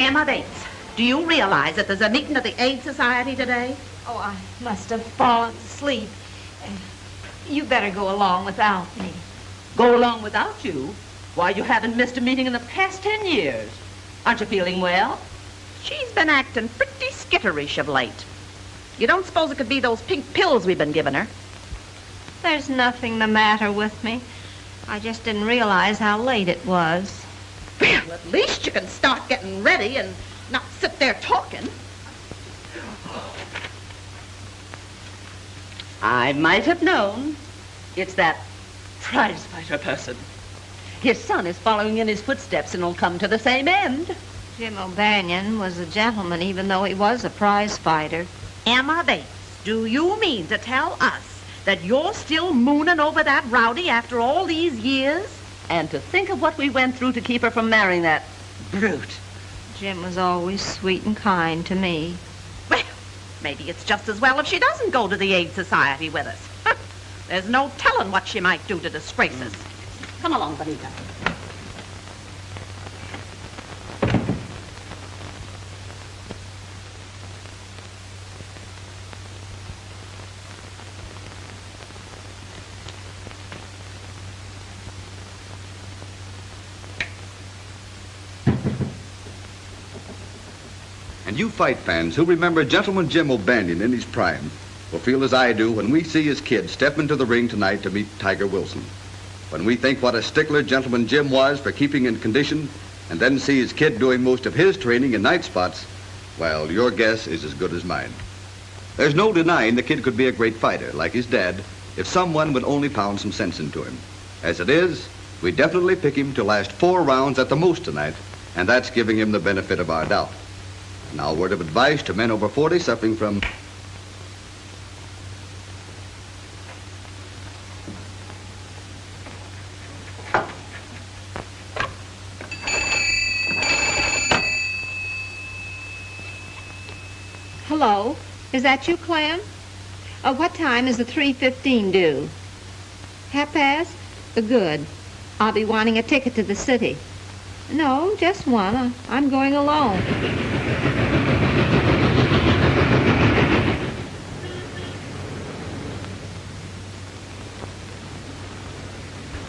Emma Bates, do you realize that there's a meeting of the Aid Society today? Oh, I must have fallen asleep. You better go along without me. Go along without you? Why, you haven't missed a meeting in the past 10 years. Aren't you feeling well? She's been acting pretty skitterish of late. You don't suppose it could be those pink pills we've been giving her? There's nothing the matter with me. I just didn't realize how late it was. Well, at least you can start getting ready and not sit there talking. I might have known. It's that prize fighter person. His son is following in his footsteps and will come to the same end. Jim O'Banion was a gentleman, even though he was a prize fighter. Emma Bates, do you mean to tell us that you're still mooning over that rowdy after all these years? And to think of what we went through to keep her from marrying that brute. Jim was always sweet and kind to me. Well, maybe it's just as well if she doesn't go to the Aid Society with us. There's no telling what she might do to disgrace us. Come along, Bonita. And you fight fans who remember Gentleman Jim O'Banion in his prime will feel as I do when we see his kid step into the ring tonight to meet Tiger Wilson. When we think what a stickler Gentleman Jim was for keeping in condition and then see his kid doing most of his training in night spots, well, your guess is as good as mine. There's no denying the kid could be a great fighter, like his dad, if someone would only pound some sense into him. As it is, we definitely pick him to last 4 rounds at the most tonight, and that's giving him the benefit of our doubt. Now, a word of advice to men over 40 suffering from... Hello, is that you, Clem? What time is the 3:15 due? 1:30? Good. I'll be wanting a ticket to the city. No, just one. I'm going alone.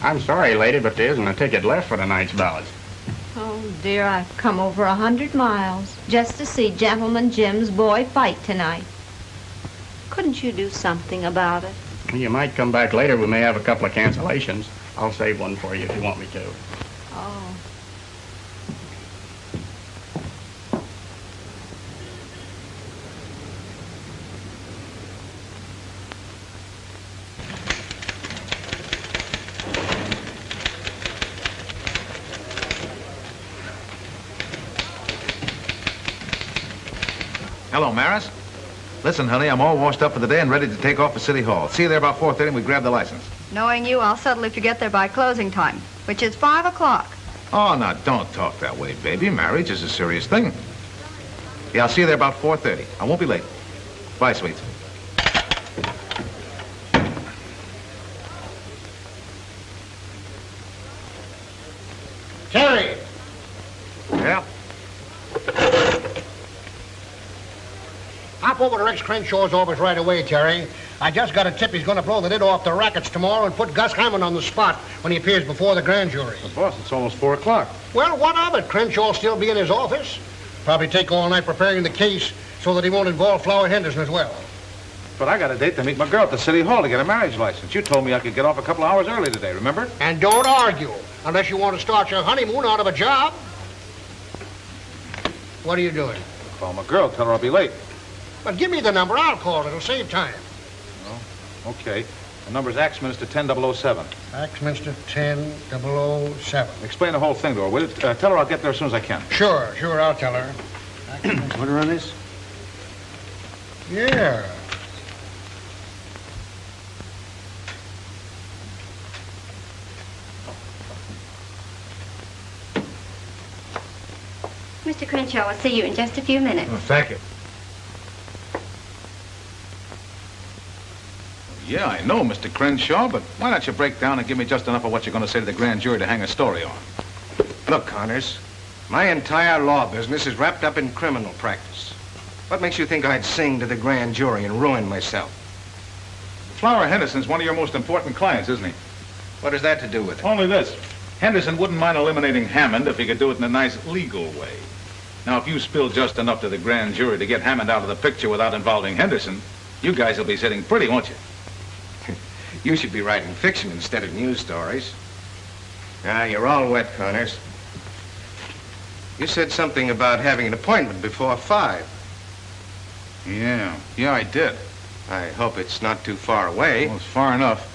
I'm sorry, lady, but there isn't a ticket left for tonight's ballots. Oh, dear, I've come over 100 miles just to see Gentleman Jim's boy fight tonight. Couldn't you do something about it? You might come back later. We may have a couple of cancellations. I'll save one for you if you want me to. Oh. Hello, Maris. Listen, honey, I'm all washed up for the day and ready to take off for City Hall. See you there about 4:30 and we grab the license. Knowing you, I'll settle if you get there by closing time, which is 5 o'clock. Oh, now, don't talk that way, baby. Marriage is a serious thing. Yeah, I'll see you there about 4:30. I won't be late. Bye, sweets. Terry! Yeah? Hop over to Rex Crenshaw's office right away, Terry. I just got a tip he's going to blow the lid off the rackets tomorrow and put Gus Hammond on the spot when he appears before the grand jury. But boss, it's almost 4 o'clock. Well, what of it? Crenshaw'll still be in his office. Probably take all night preparing the case so that he won't involve Flower Henderson as well. But I got a date to meet my girl at the City Hall to get a marriage license. You told me I could get off a couple hours early today, remember? And don't argue, unless you want to start your honeymoon out of a job. What are you doing? Call my girl, tell her I'll be late. But give me the number. I'll call it. It'll save time. Oh, okay. The number's Axminster 10007. Axminster 10007. Explain the whole thing to her, will you? Tell her I'll get there as soon as I can. Sure, I'll tell her. Want to run this? Yeah. Mr. Crenshaw will see you in just a few minutes. Oh, thank you. Yeah, I know, Mr. Crenshaw, but why don't you break down and give me just enough of what you're going to say to the grand jury to hang a story on? Look, Connors, My entire law business is wrapped up in criminal practice. What makes you think I'd sing to the grand jury and ruin myself? Flower Henderson's one of your most important clients, isn't he? What has that to do with it? Only this. Henderson wouldn't mind eliminating Hammond if he could do it in a nice legal way. Now, if you spill just enough to the grand jury to get Hammond out of the picture without involving Henderson, you guys will be sitting pretty, won't you? You should be writing fiction instead of news stories. Ah, you're all wet, Connors. You said something about having an appointment before 5. Yeah, I did. I hope it's not too far away. Well, it's far enough.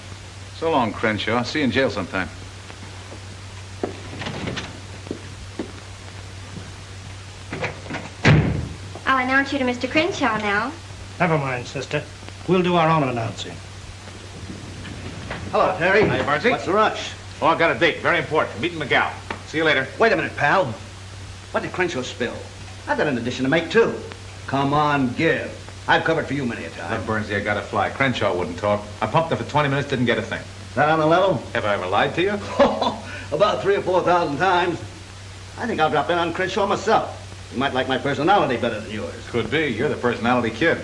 So long, Crenshaw. See you in jail sometime. I'll announce you to Mr. Crenshaw now. Never mind, sister. We'll do our own announcing. Hello, Terry. Hi, Bardsey. What's the rush? Oh, I've got a date. Very important. Meeting McGow. See you later. Wait a minute, pal. What did Crenshaw spill? I've got an addition to make, too. Come on, give. I've covered for you many a time. Look, Burnsy, I gotta fly. Crenshaw wouldn't talk. I pumped her for 20 minutes, didn't get a thing. That on the level? Have I ever lied to you? About 3,000 or 4,000 times. I think I'll drop in on Crenshaw myself. You might like my personality better than yours. Could be. You're the personality kid.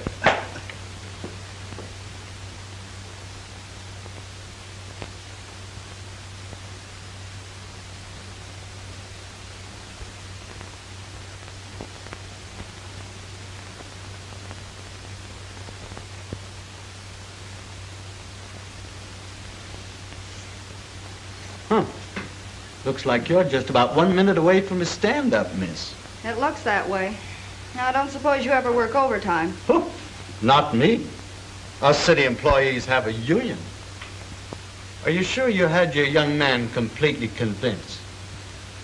Looks like you're just about 1 minute away from a stand-up, miss. It looks that way. Now, I don't suppose you ever work overtime. Not me. Us city employees have a union. Are you sure you had your young man completely convinced?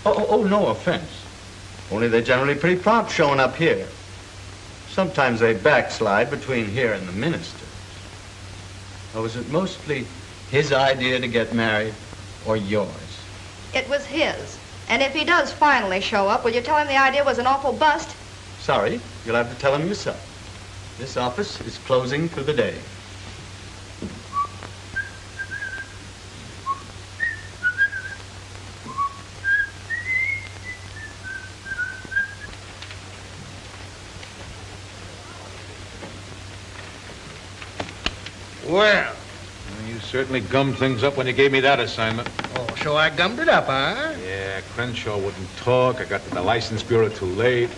Oh, no offense. Only they're generally pretty prompt showing up here. Sometimes they backslide between here and the minister. Or was it mostly his idea to get married or yours? It was his. And if he does finally show up, will you tell him the idea was an awful bust? Sorry, you'll have to tell him yourself. This office is closing for the day. Well. You certainly gummed things up when you gave me that assignment. Oh, so I gummed it up, huh? Yeah, Crenshaw wouldn't talk. I got to the license bureau too late.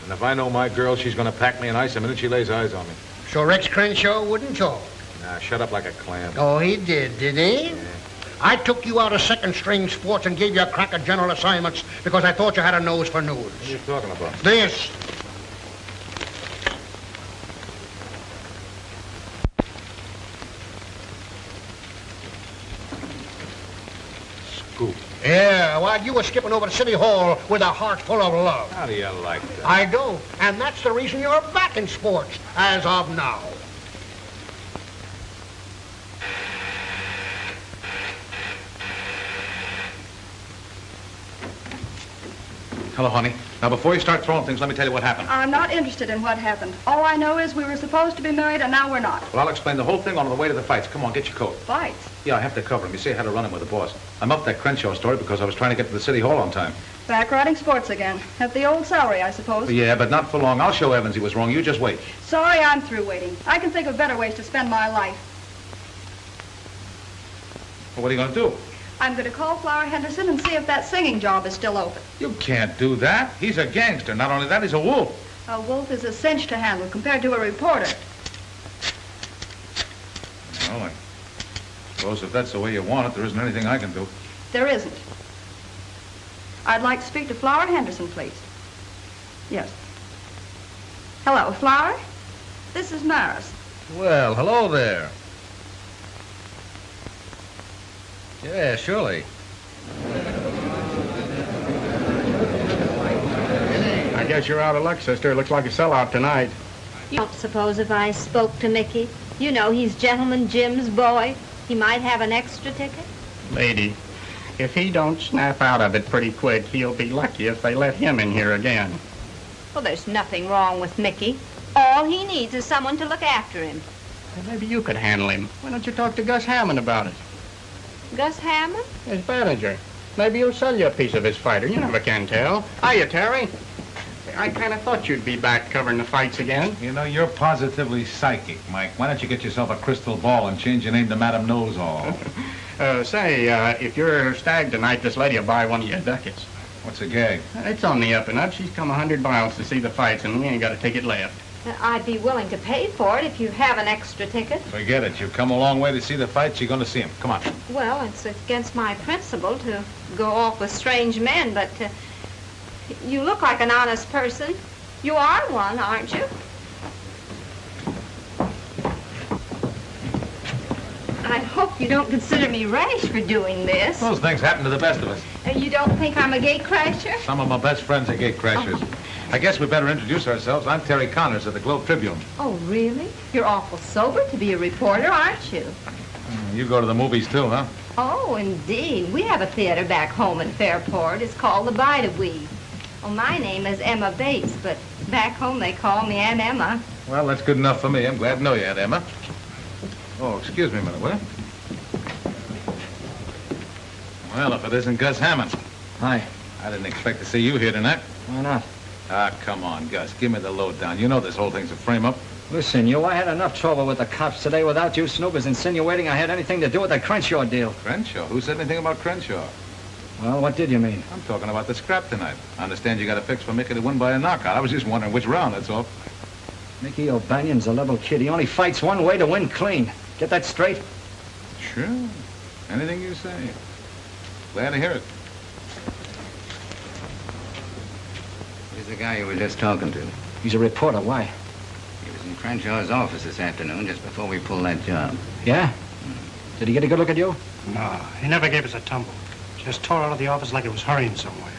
And if I know my girl, she's going to pack me in ice the minute she lays eyes on me. So Rex Crenshaw wouldn't talk? Nah, shut up like a clam. Oh, he did he? Yeah. I took you out of second-string sports and gave you a crack at general assignments because I thought you had a nose for news. What are you talking about? This. Scoop. Yeah, while you were skipping over to City Hall with a heart full of love. How do you like that? I do, and that's the reason you're back in sports, as of now. Hello, honey. Now, before you start throwing things, let me tell you what happened. I'm not interested in what happened. All I know is we were supposed to be married, and now we're not. Well, I'll explain the whole thing on the way to the fights. Come on, get your coat. Fights? Yeah, I have to cover him. You see, I had to run him with the boss. I'm up that Crenshaw story because I was trying to get to the City Hall on time. Back riding sports again. At the old salary, I suppose. Yeah, but not for long. I'll show Evans he was wrong. You just wait. Sorry, I'm through waiting. I can think of better ways to spend my life. Well, what are you going to do? I'm going to call Flower Henderson and see if that singing job is still open. You can't do that. He's a gangster. Not only that, he's a wolf. A wolf is a cinch to handle compared to a reporter. Well, I suppose if that's the way you want it, there isn't anything I can do. There isn't. I'd like to speak to Flower Henderson, please. Yes. Hello, Flower? This is Maris. Well, hello there. Yeah, surely. I guess you're out of luck, sister. Looks like a sellout tonight. You don't suppose if I spoke to Mickey, you know he's Gentleman Jim's boy, he might have an extra ticket? Lady, if he don't snap out of it pretty quick, he'll be lucky if they let him in here again. Well, there's nothing wrong with Mickey. All he needs is someone to look after him. Well, maybe you could handle him. Why don't you talk to Gus Hammond about it? Gus Hammond? His manager. Maybe he'll sell you a piece of his fighter. You never can tell. Hiya, Terry. I kind of thought you'd be back covering the fights again. You know, you're positively psychic, Mike. Why don't you get yourself a crystal ball and change your name to Madam Knows-All? If you're a stag tonight, this lady will buy one of your ducats. What's the gag? It's on the up and up. She's come 100 miles to see the fights, and we ain't got a ticket left. I'd be willing to pay for it if you have an extra ticket. Forget it. You've come a long way to see the fights. You're going to see them. Come on. Well, it's against my principle to go off with strange men, but you look like an honest person. You are one, aren't you? I hope you don't consider me rash for doing this. Those things happen to the best of us. You don't think I'm a gate crasher? Some of my best friends are gate crashers. I guess we better introduce ourselves. I'm Terry Connors of the Globe Tribune. Oh, really? You're awful sober to be a reporter, aren't you? You go to the movies too, huh? Oh, indeed. We have a theater back home in Fairport. It's called the Bide-A-Wee. Well, my name is Emma Bates, but back home they call me Aunt Emma. Well, that's good enough for me. I'm glad to know you, Aunt Emma. Oh, excuse me a minute, will you? Well, if it isn't Gus Hammond. Hi. I didn't expect to see you here tonight. Why not? Ah, come on, Gus. Give me the lowdown. You know this whole thing's a frame-up. Listen, I had enough trouble with the cops today without you snoopers insinuating I had anything to do with the Crenshaw deal. Crenshaw? Who said anything about Crenshaw? Well, what did you mean? I'm talking about the scrap tonight. I understand you got a fix for Mickey to win by a knockout. I was just wondering which round, that's all. Mickey O'Banion's a level kid. He only fights one way to win clean. Get that straight? Sure. Anything you say. Glad to hear it. He's the guy you were just talking to. He's a reporter. Why? He was in Crenshaw's office this afternoon just before we pulled that job. Yeah? Did he get a good look at you? No, he never gave us a tumble. Just tore out of the office like it was hurrying somewhere.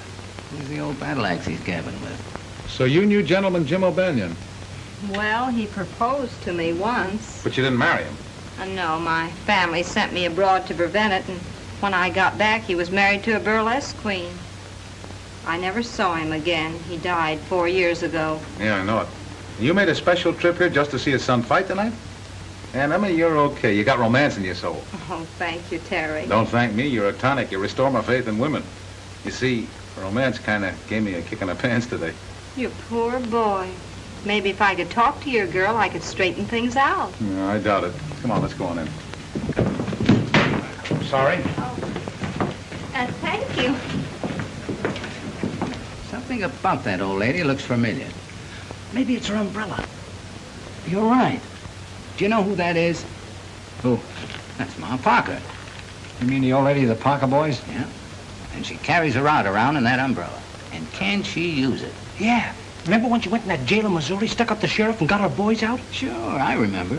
Who's the old battle axe he's gabbing with? So you knew gentleman Jim O'Banion? Well, he proposed to me once. But you didn't marry him? No, my family sent me abroad to prevent it, and when I got back, he was married to a burlesque queen. I never saw him again. He died 4 years ago. Yeah, I know it. You made a special trip here just to see his son fight tonight? And I mean, you're okay. You got romance in your soul. Oh, thank you, Terry. Don't thank me. You're a tonic. You restore my faith in women. You see, romance kind of gave me a kick in the pants today. You poor boy. Maybe if I could talk to your girl, I could straighten things out. No, I doubt it. Come on, let's go on in. Sorry? Oh. Thank you. Something about that old lady looks familiar. Maybe it's her umbrella. You're right. Do you know who that is? Who? That's Ma Parker. You mean the old lady of the Parker boys? Yeah. And she carries her out around in that umbrella. And can she use it? Yeah. Remember when she went in that jail in Missouri, stuck up the sheriff, and got her boys out? Sure, I remember.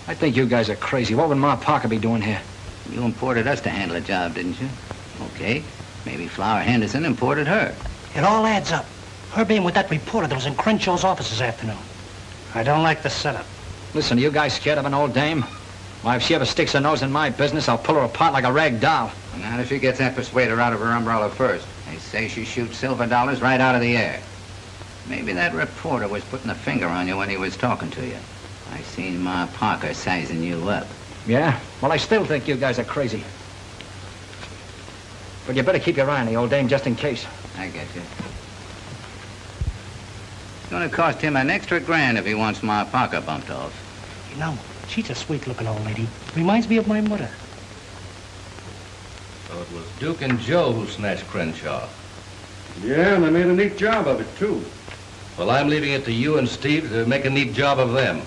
I think you guys are crazy. What would Ma Parker be doing here? You imported us to handle the job, didn't you? Okay. Maybe Flower Henderson imported her. It all adds up. Her being with that reporter that was in Crenshaw's office this afternoon. I don't like the setup. Listen, are you guys scared of an old dame? Why, if she ever sticks her nose in my business, I'll pull her apart like a rag doll. Not if she gets that persuader out of her umbrella first. They say she shoots silver dollars right out of the air. Maybe that reporter was putting a finger on you when he was talking to you. I seen Ma Parker sizing you up. Yeah? Well, I still think you guys are crazy. But you better keep your eye on the old dame just in case. I get you. It's gonna cost him an extra $1,000 if he wants Ma Parker bumped off. You know, she's a sweet-looking old lady. Reminds me of my mother. So it was Duke and Joe who snatched Crenshaw. Yeah, and they made a neat job of it, too. Well, I'm leaving it to you and Steve to make a neat job of them.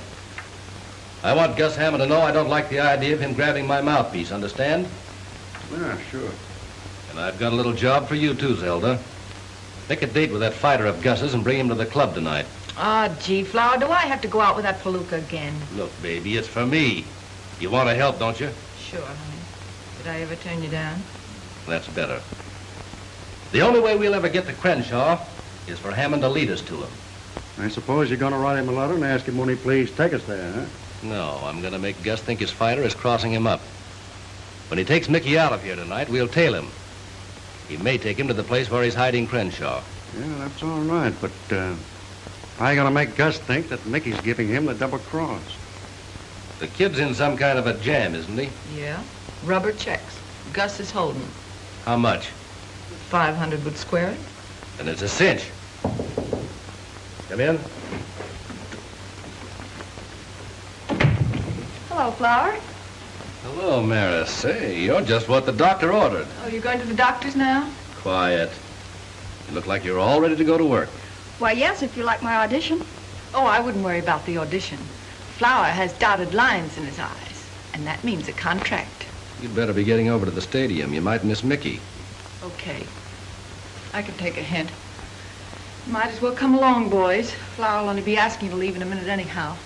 I want Gus Hammond to know I don't like the idea of him grabbing my mouthpiece, understand? Yeah, sure. And I've got a little job for you, too, Zelda. Make a date with that fighter of Gus's and bring him to the club tonight. Ah, gee, Flower, do I have to go out with that palooka again? Look, baby, it's for me. You want to help, don't you? Sure, honey. Did I ever turn you down? That's better. The only way we'll ever get to Crenshaw is for Hammond to lead us to him. I suppose you're going to write him a letter and ask him when he please take us there, huh? No, I'm going to make Gus think his fighter is crossing him up. When he takes Mickey out of here tonight, we'll tail him. He may take him to the place where he's hiding Crenshaw. Yeah, that's all right, but I got to make Gus think that Mickey's giving him the double cross. The kid's in some kind of a jam, isn't he? Yeah. Rubber checks. Gus is holding. How much? 500 would square it. Then it's a cinch. Come in. Hello, Flower. Hello, Maris. Say, you're just what the doctor ordered. Oh, you're going to the doctor's now? Quiet. You look like you're all ready to go to work. Why, yes, if you like my audition. Oh, I wouldn't worry about the audition. Flower has dotted lines in his eyes, and that means a contract. You'd better be getting over to the stadium. You might miss Mickey. Okay. I can take a hint. Might as well come along, boys. Flower will only be asking you to leave in a minute anyhow.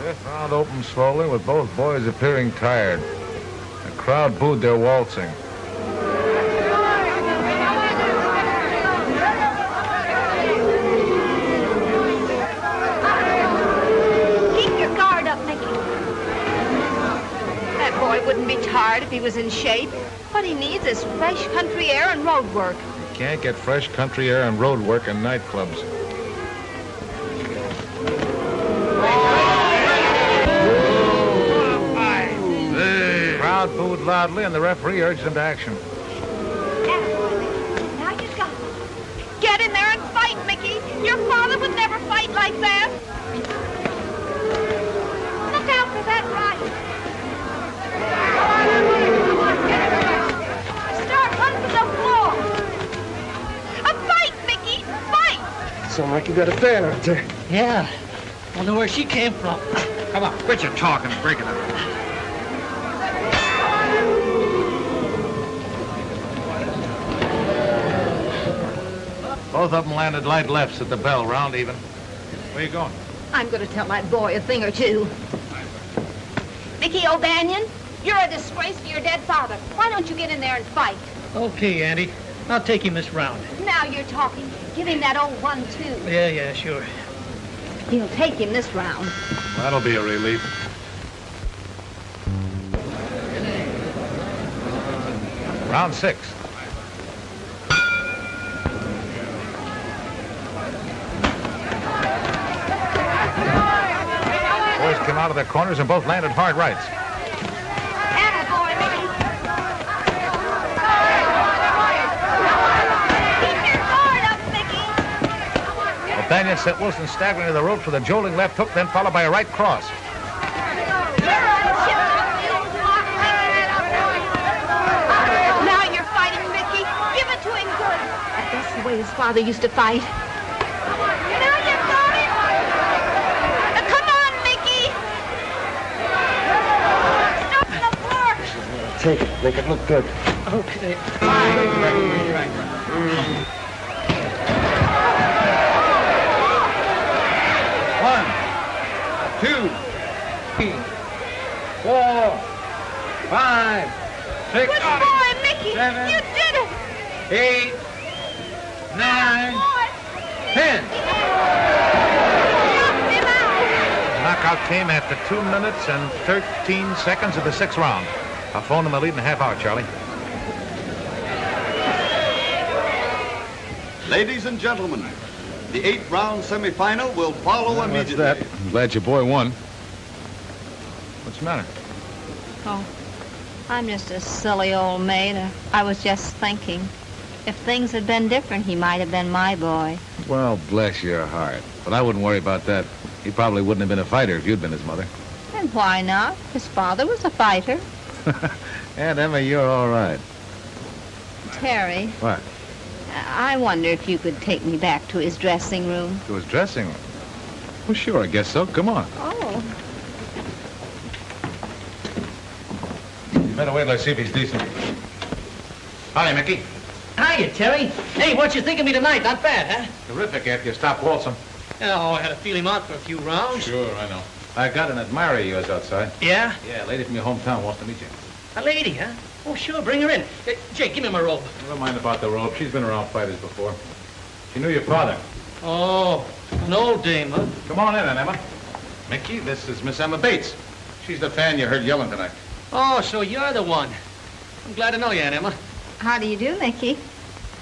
Fifth round opened slowly with both boys appearing tired. The crowd booed their waltzing. Wouldn't be tired if he was in shape. What he needs is fresh country air and road work. You can't get fresh country air and road work in nightclubs. The crowd booed loudly and the referee urged them to action. Now you got it. Get in there and fight, Mickey. Your father would never fight like that. Look out for that right. Start running to the floor. A fight, Mickey, fight. Sound like you got a fan out there. Yeah. Wonder where she came from. Come on, quit your talking and break it up. Both of them landed light lefts at the bell, round even. Where you going? I'm going to tell my boy a thing or two. Mickey O'Banion, you're a disgrace to your dead father. Why don't you get in there and fight? Okay, Andy. I'll take him this round. Now you're talking. Give him that old 1-2. Yeah, sure. He'll take him this round. That'll be a relief. Round 6. Boys came out of their corners and both landed hard rights. O'Banion sent Wilson staggering to the ropes with a jolting left hook, then followed by a right cross. Now you're fighting, Mickey. Give it to him good. That's the way his father used to fight. Now you got it. Come on, Mickey. Stop the floor. Take it. Make it look good. Okay. One, 2, 3, 4, 5, 6, Good boy, Mickey. 7, You did it. 8, 9, 10. The knockout came after 2 minutes and 13 seconds of the 6th round. I'll phone them a lead in a half hour, Charlie. Ladies and gentlemen, the 8th-round semifinal will follow immediately. That's that. I'm glad your boy won. What's the matter? Oh, I'm just a silly old maid. I was just thinking. If things had been different, he might have been my boy. Well, bless your heart. But I wouldn't worry about that. He probably wouldn't have been a fighter if you'd been his mother. And why not? His father was a fighter. And Emma, you're all right. Terry, What? I wonder if you could take me back to his dressing room. To his dressing room? Well, sure, I guess so. Come on. Oh. You better wait till I see if he's decent. Howdy, Mickey. Hiya, Terry. Hey, what you think of me tonight? Not bad, huh? Terrific after you stop waltzing. Oh, I had to feel him out for a few rounds. Sure, I know. I got an admirer of yours outside. Yeah? Yeah, a lady from your hometown wants to meet you. A lady, huh? Oh, sure, bring her in. Jake, give me my robe. Never mind about the rope. She's been around fighters before. She knew your father. Oh, an old dame, huh? Come on in, then, Emma. Mickey, this is Miss Emma Bates. She's the fan you heard yelling tonight. Oh, so you're the one. I'm glad to know you, Aunt Emma. How do you do, Mickey?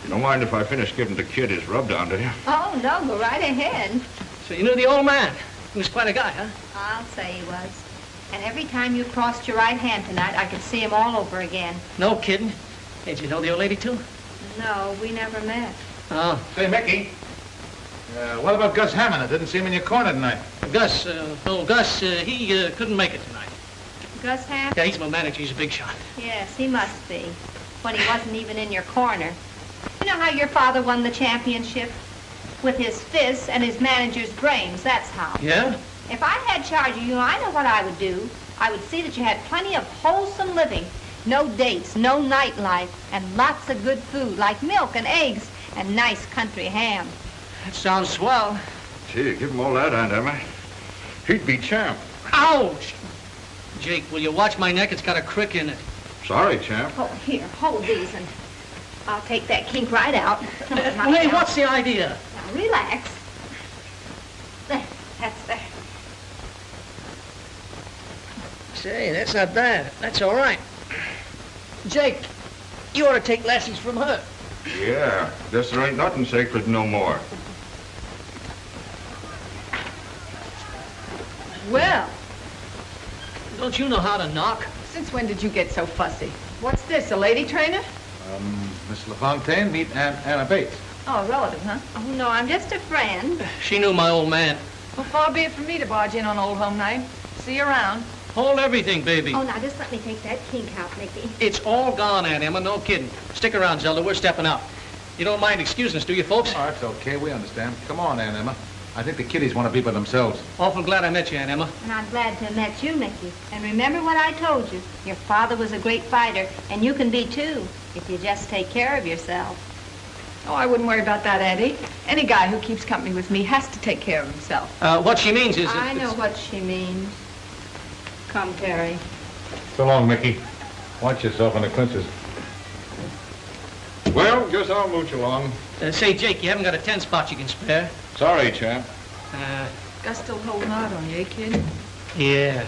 You don't mind if I finish giving the kid his rub down, do you? Oh, no, go right ahead. So you knew the old man. He was quite a guy, huh? I'll say he was. And every time you crossed your right hand tonight, I could see him all over again. No kidding. Hey, did you know the old lady, too? No, we never met. Oh. Say, Mickey, what about Gus Hammond? I didn't see him in your corner tonight. Gus, he couldn't make it tonight. Gus Hammond? Yeah, he's my manager. He's a big shot. Yes, he must be. When he wasn't even in your corner. You know how your father won the championship? With his fists and his manager's brains, that's how. Yeah? If I had charge of you, I know what I would do. I would see that you had plenty of wholesome living. No dates, no nightlife, and lots of good food, like milk and eggs and nice country ham. That sounds swell. Gee, give him all that, Aunt Emma. He'd be champ. Ouch! Jake, will you watch my neck? It's got a crick in it. Sorry, champ. Oh, here, hold these, and I'll take that kink right out. Hey, what's the idea? Now, relax. There, that's there. Say, that's not bad. That's all right. Jake, you ought to take lessons from her. Yeah, guess there ain't nothing sacred no more. Well, Don't you know how to knock? since when did you get so fussy? What's this, a lady trainer? Miss LaFontaine, meet Aunt Anna Bates. Oh, a relative, huh? Oh, no, I'm just a friend. She knew my old man. Well, far be it from me to barge in on old home night. See you around. Hold everything, baby. Oh, now, just let me take that kink out, Mickey. It's all gone, Aunt Emma. No kidding. Stick around, Zelda. We're stepping out. You don't mind excusing us, do you, folks? Oh, that's okay. We understand. Come on, Aunt Emma. I think the kiddies want to be by themselves. Awful glad I met you, Aunt Emma. And I'm glad to have met you, Mickey. And remember what I told you. Your father was a great fighter, and you can be, too, if you just take care of yourself. Oh, I wouldn't worry about that, Auntie. Any guy who keeps company with me has to take care of himself. What she means is... I know what she means. Come, Terry. So long, Mickey. Watch yourself on the clinches. Well, guess I'll mooch along. Say, Jake, you haven't got a 10 spot you can spare. Sorry, champ. Gus still holding out on you, eh, kid? Yeah.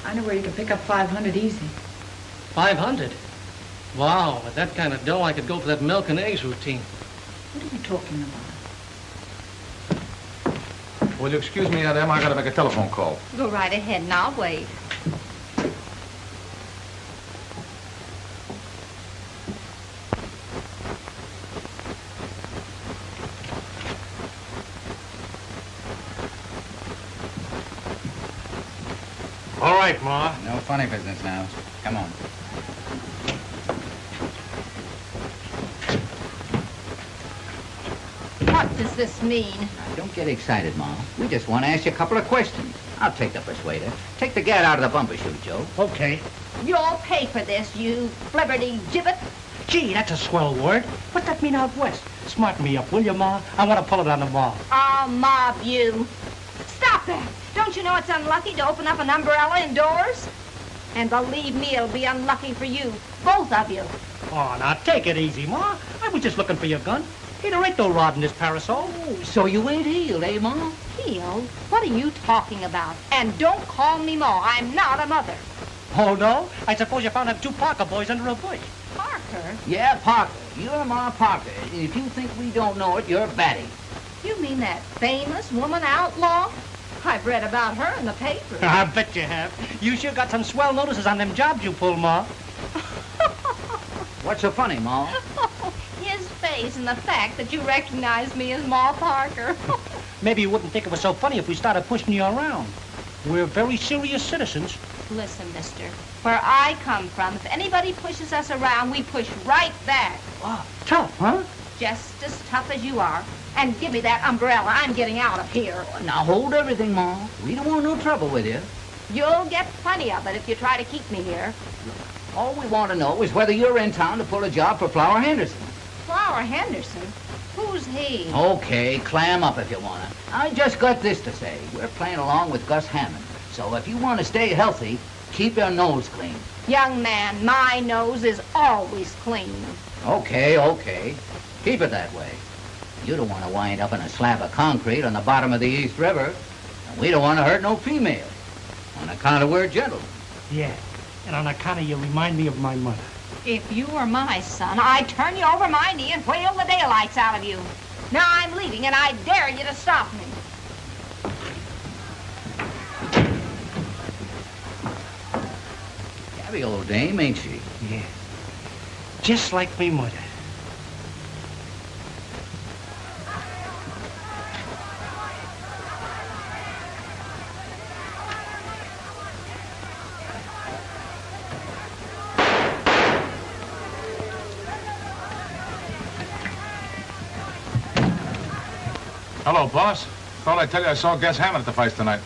I know where you can pick up 500 easy. 500? Wow, with that kind of dough, I could go for that milk and eggs routine. What are you talking about? Will you excuse me, Aunt Emma? I gotta make a telephone call. Go right ahead, and I'll wait. All right, Ma. No funny business now. Come on. What does this mean? Now, don't get excited, Ma. We just want to ask you a couple of questions. I'll take the persuader. Take the gat out of the bumper chute, Joe. Okay. You'll pay for this, you flibberty gibbet. Gee, that's a swell word. What's that mean out west? Smarten me up, will you, Ma? I want to pull it on the mob. I'll mob you. Stop that. Don't you know it's unlucky to open up an umbrella indoors? And believe me, it'll be unlucky for you, both of you. Oh, now take it easy, Ma. I was just looking for your gun. Hey, there ain't no rod in this parasol. Oh, so you ain't healed, eh, Ma? Healed? What are you talking about? And don't call me Ma. I'm not a mother. Oh, no? I suppose you found them 2 Parker boys under a bush. Parker? Yeah, Parker. You're Ma Parker. If you think we don't know it, you're batty. You mean that famous woman outlaw? I've read about her in the paper. I bet you have. You sure got some swell notices on them jobs you pulled, Ma. What's so funny, Ma? His face and the fact that you recognize me as Ma Parker. Maybe you wouldn't think it was so funny if we started pushing you around. We're very serious citizens. Listen, mister, where I come from, if anybody pushes us around, we push right back. Wow, tough, huh? Just as tough as you are. And give me that umbrella. I'm getting out of here. Now hold everything, Ma. We don't want no trouble with you. You'll get plenty of it if you try to keep me here. All we want to know is whether you're in town to pull a job for Flower Henderson. Flower Henderson? Who's he? Okay, clam up if you want to. I just got this to say. We're playing along with Gus Hammond. So if you want to stay healthy, keep your nose clean. Young man, my nose is always clean. Okay. Keep it that way. You don't want to wind up in a slab of concrete on the bottom of the East River. And we don't want to hurt no female. On account of we're gentlemen. Yeah, and on account of you remind me of my mother. If you were my son, I'd turn you over my knee and whale the daylights out of you. Now I'm leaving, and I dare you to stop me. Gabby, old dame, ain't she? Yeah. Just like me mother. Hello, boss. Thought I'd tell you I saw Gus Hammond at the fight tonight.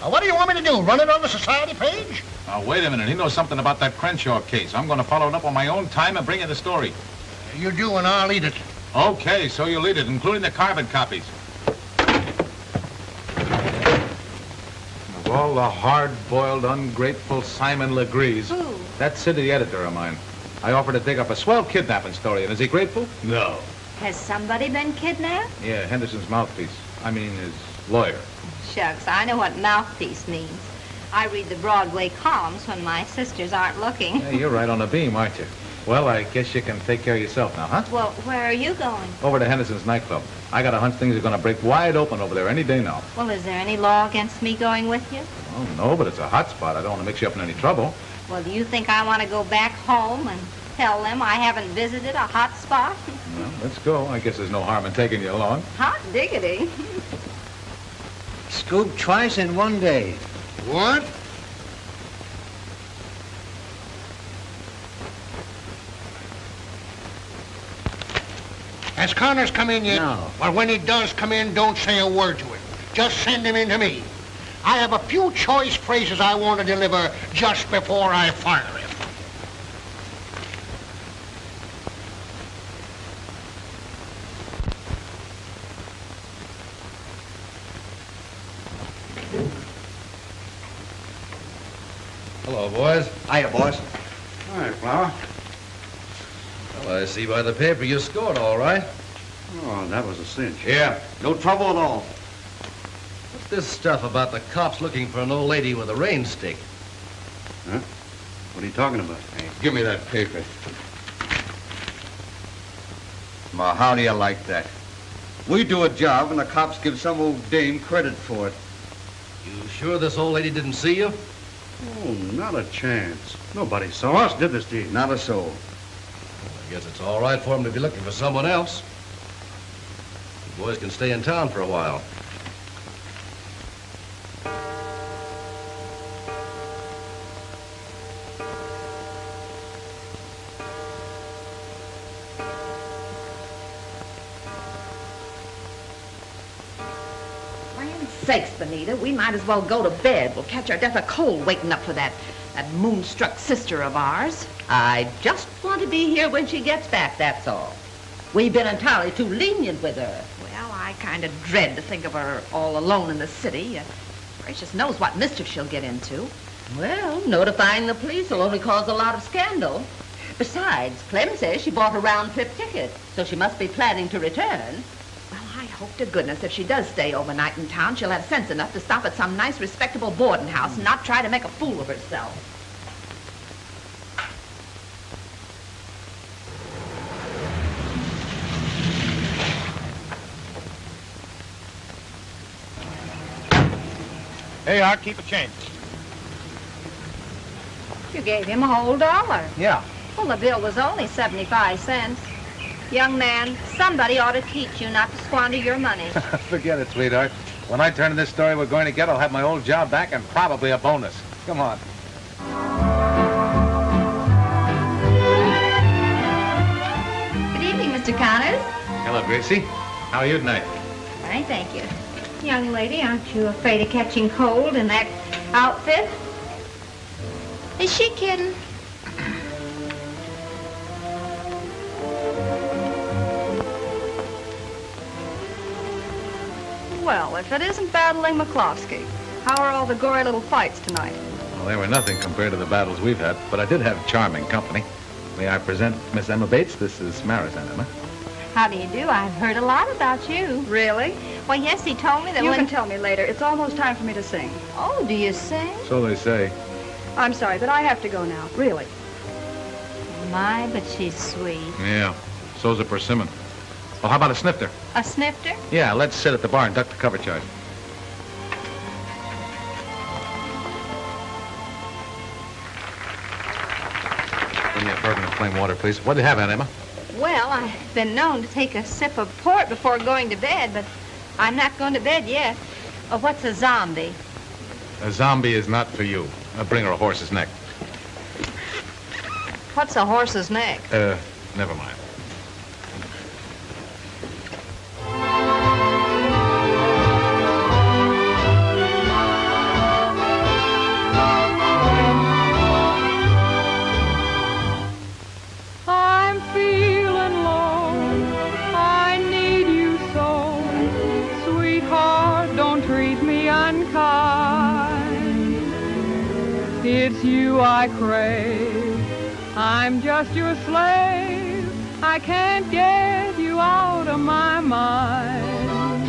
What do you want me to do, run it on the society page? Now, wait a minute. He knows something about that Crenshaw case. I'm going to follow it up on my own time and bring you the story. You do, and I'll eat it. Okay, so you'll eat it, including the carbon copies. Of all the hard-boiled, ungrateful Simon Legrees. Who? That city editor of mine. I offered to dig up a swell kidnapping story, and is he grateful? No. Has somebody been kidnapped? Yeah, Henderson's mouthpiece. I mean, his lawyer. Shucks, I know what mouthpiece means. I read the Broadway columns when my sisters aren't looking. Yeah, you're right on the beam, aren't you? Well, I guess you can take care of yourself now, huh? Well, where are you going? Over to Henderson's nightclub. I got a hunch things are going to break wide open over there any day now. Well, is there any law against me going with you? Oh, no, but it's a hot spot. I don't want to mix you up in any trouble. Well, do you think I want to go back home and tell them I haven't visited a hot spot? Well, let's go. I guess there's no harm in taking you along. Hot diggity. Scoop twice in one day. What? Has Connors come in yet? No. Well, when he does come in, don't say a word to him. Just send him in to me. I have a few choice phrases I want to deliver just before I fire him. Hello, boys. Hiya, boss. All right, Flower. Well, I see by the paper you scored all right. Oh, that was a cinch. Yeah, no trouble at all. What's this stuff about the cops looking for an old lady with a rain stick? Huh? What are you talking about? Hey, give me that paper. Ma, how do you like that? We do a job and the cops give some old dame credit for it. You sure this old lady didn't see you? Oh, not a chance. Nobody saw us, did this to you? Not a soul. I guess it's all right for him to be looking for someone else. You boys can stay in town for a while. Sakes, Benita, we might as well go to bed. We'll catch our death of cold waiting up for that moonstruck sister of ours. I just want to be here when she gets back, that's all. We've been entirely too lenient with her. Well, I kind of dread to think of her all alone in the city. Gracious knows what mischief she'll get into. Well, notifying the police will only cause a lot of scandal. Besides, Clem says she bought a round-trip ticket, so she must be planning to return. Well, I hope to goodness if she does stay overnight in town, she'll have sense enough to stop at some nice, respectable boarding house and not try to make a fool of herself. Hey, Art, keep a change. You gave him a whole $1. Yeah. Well, the bill was only 75 cents. Young man, somebody ought to teach you not to squander your money. Forget it, sweetheart. When I turn in this story we're going to get, I'll have my old job back and probably a bonus. Come on. Good evening, Mr. Connors. Hello, Gracie. How are you tonight? Fine, thank you. Young lady, aren't you afraid of catching cold in that outfit? Is she kidding? Well, if it isn't battling McCloskey, how are all the gory little fights tonight? Well, they were nothing compared to the battles we've had, but I did have charming company. May I present Miss Emma Bates? This is Marizan, Emma. How do you do? I've heard a lot about you. Really? Well, yes, he told me that You when... can tell me later. It's almost time for me to sing. Oh, do you sing? So they say. I'm sorry, but I have to go now, really. My, but she's sweet. Yeah, so's a persimmon. Well, how about a snifter? A snifter? Yeah, let's sit at the bar and duck the cover charge. Bring me a bourbon and plain water, please. What do you have, Aunt Emma? Well, I've been known to take a sip of port before going to bed, but I'm not going to bed yet. What's a zombie? A zombie is not for you. Bring her a horse's neck. What's a horse's neck? Never mind. I'm feeling low. I need you so. Sweetheart, don't treat me unkind. It's you I crave. I'm just your slave. I can't get you out of my mind.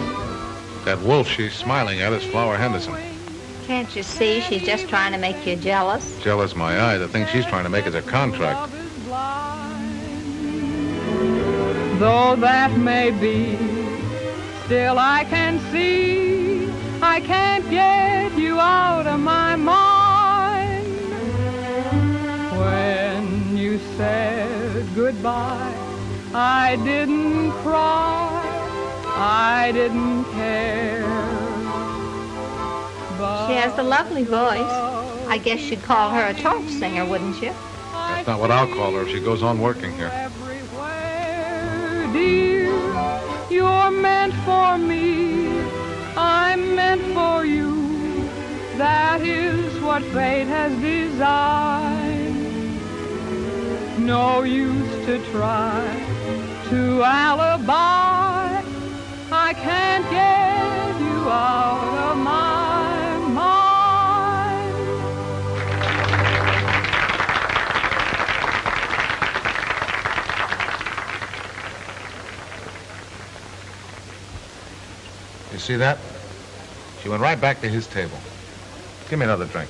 That wolf she's smiling at is Flower Henderson. Can't you see she's just trying to make you jealous? Jealous my eye. The thing she's trying to make is a contract. Though that may be, still I can see I can't get you out of my mind. When you said goodbye, I didn't cry, I didn't care. She has the lovely voice. I guess you'd call her a talk singer, wouldn't you? That's not what I'll call her if she goes on working here. Dear, you're meant for me, I'm meant for you. That is what fate has designed. No use to try to alibi. I can't get you out of my mind. You see that? She went right back to his table. Give me another drink.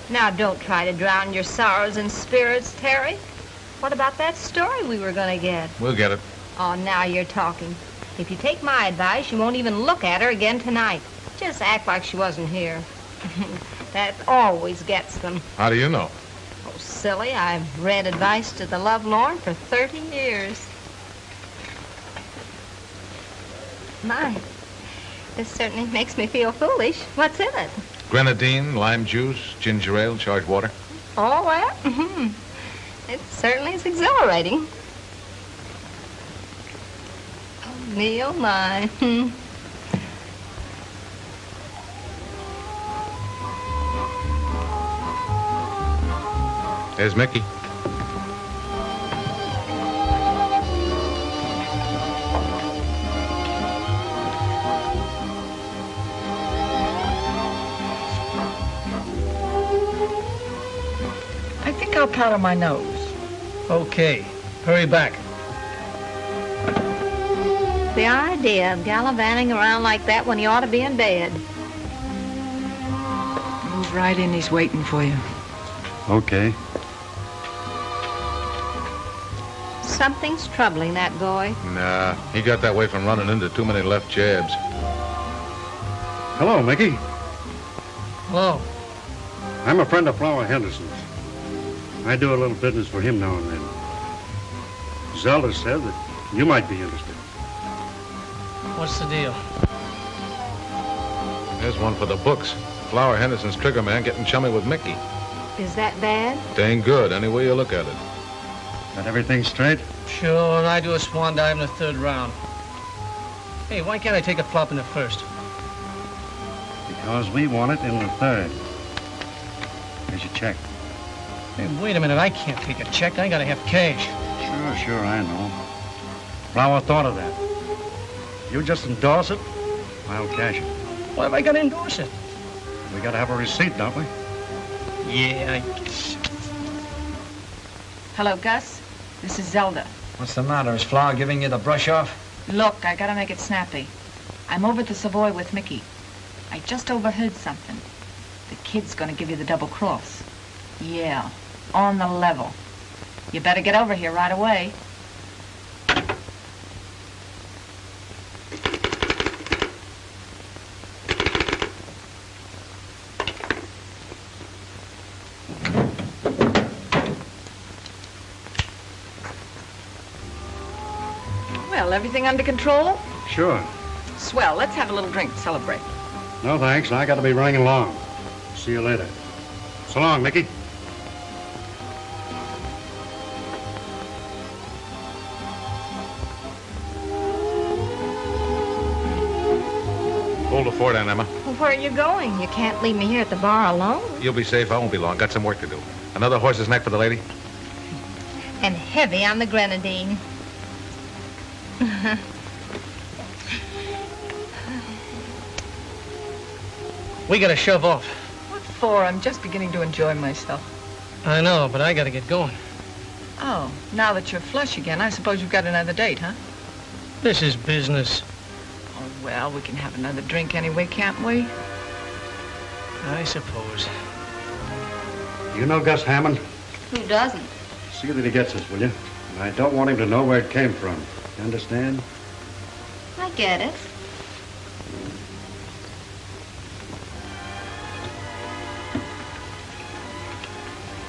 Now, don't try to drown your sorrows in spirits, Terry. What about that story we were going to get? We'll get it. Oh, now you're talking. If you take my advice, you won't even look at her again tonight. Just act like she wasn't here. That always gets them. How do you know? Oh, silly. I've read advice to the lovelorn for 30 years. My, this certainly makes me feel foolish. What's in it? Grenadine, lime juice, ginger ale, charged water. All that? Mm-hmm. It certainly is exhilarating. Oh, me, oh, my. There's Mickey. I think I'll powder my nose. Okay, hurry back. The idea of gallivanting around like that when you ought to be in bed. Move right in, he's waiting for you. Okay. Something's troubling that boy. Nah, he got that way from running into too many left jabs. Hello, Mickey. Hello. I'm a friend of Flower Henderson's. I do a little business for him now and then. Zelda said that you might be interested. What's the deal? There's one for the books. Flower Henderson's trigger man getting chummy with Mickey. Is that bad? Dang good, any way you look at it. Got everything straight? Sure, and I do a swan dive in the third round. Hey, why can't I take a flop in the first? Because we want it in the third. Here's your check. Hey, wait a minute, I can't take a check. I gotta have cash. Sure, I know. Flower thought of that. You just endorse it, I'll cash it. Why have I gotta endorse it? We gotta have a receipt, don't we? Yeah, I guess. Hello, Gus. This is Zelda. What's the matter? Is Flower giving you the brush off? Look, I gotta make it snappy. I'm over at the Savoy with Mickey. I just overheard something. The kid's gonna give you the double cross. Yeah, on the level. You better get over here right away. Well, everything under control? Sure. Swell. Let's have a little drink to celebrate. No, thanks. I got to be running along. See you later. So long, Mickey. Hold the fort, Aunt Emma. Well, where are you going? You can't leave me here at the bar alone. You'll be safe. I won't be long. Got some work to do. Another horse's neck for the lady? And heavy on the grenadine. We gotta shove off. What for? I'm just beginning to enjoy myself. I know, but I gotta get going. Oh, now that you're flush again, I suppose you've got another date, huh? This is business. Oh, well, we can have another drink anyway, can't we? I suppose. You know Gus Hammond? Who doesn't? See that he gets us, will you? And I don't want him to know where it came from. You understand? I get it.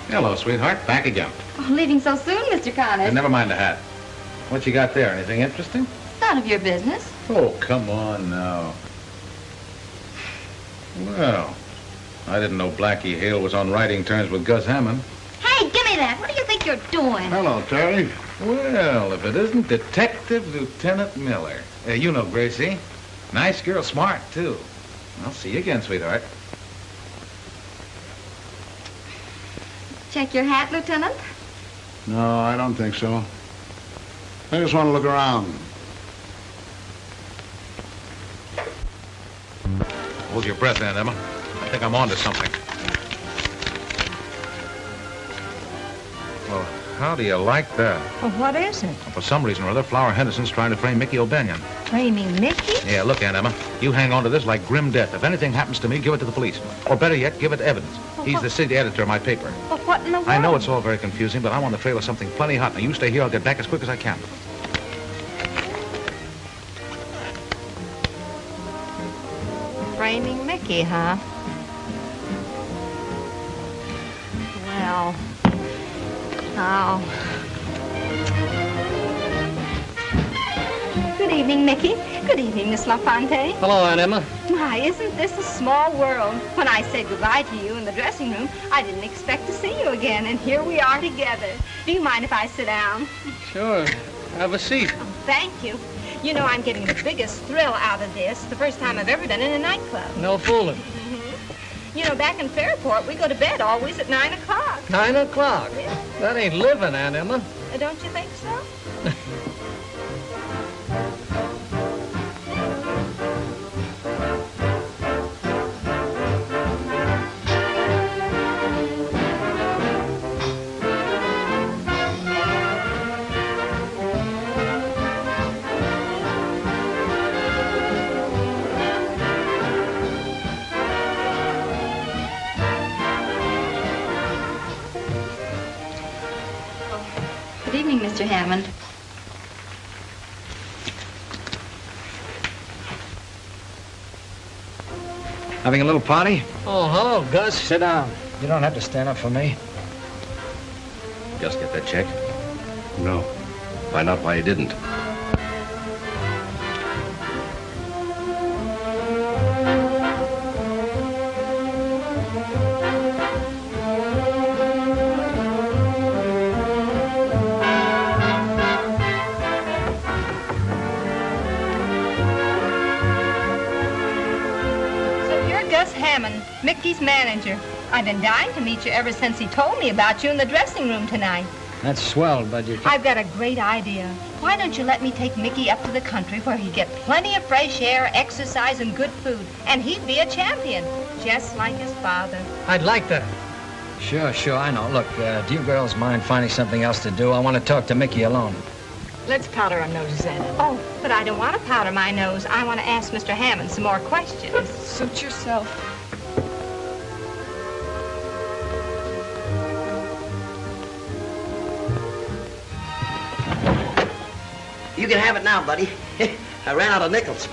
Hello, sweetheart. Back again. Oh, leaving so soon, Mr. Connors. Never mind the hat. What you got there? Anything interesting? None of your business. Oh, come on now. Well, I didn't know Blackie Hale was on writing terms with Gus Hammond. Hey, give me that. What do you think you're doing? Hello, Terry. Well, if it isn't Detective Lieutenant Miller. You know Gracie. Nice girl, smart, too. I'll see you again, sweetheart. Check your hat, Lieutenant? No, I don't think so. I just want to look around. Hold your breath, Aunt Emma. I think I'm on to something. Well, how do you like that? Well, what is it? Well, for some reason or other, Flower Henderson's trying to frame Mickey O'Banion. Framing Mickey? Yeah, look, Aunt Emma, you hang on to this like grim death. If anything happens to me, give it to the police. Or better yet, give it to evidence. He's the city editor of my paper. But what in the world? I know it's all very confusing, but I'm on the trail of something plenty hot. Now, you stay here. I'll get back as quick as I can. Framing Mickey, huh? Well, Good evening, Mickey. Good evening, Miss LaFontaine. Hello, Aunt Emma. My, isn't this a small world? When I said goodbye to you in the dressing room, I didn't expect to see you again, and here we are together. Do you mind if I sit down? Sure. Have a seat. Oh, thank you. You know, I'm getting the biggest thrill out of this. The first time I've ever been in a nightclub. No fooling. You know, back in Fairport, we go to bed always at 9 o'clock. 9 o'clock? Yeah. That ain't living, Aunt Emma. Don't you think so? Good evening, Mr. Hammond. Having a little party? Oh, hello, Gus. Sit down. You don't have to stand up for me. Just get that check? No. Find out why you didn't. Hammond, Mickey's manager. I've been dying to meet you ever since he told me about you in the dressing room tonight. That's swell, but you... I've got a great idea. Why don't you let me take Mickey up to the country where he'd get plenty of fresh air, exercise, and good food, and he'd be a champion, just like his father. I'd like that. Sure, I know. Look, do you girls mind finding something else to do? I want to talk to Mickey alone. Let's powder our noses, Anna. Oh, but I don't want to powder my nose. I want to ask Mr. Hammond some more questions. Suit yourself. You can have it now, buddy. I ran out of nickels.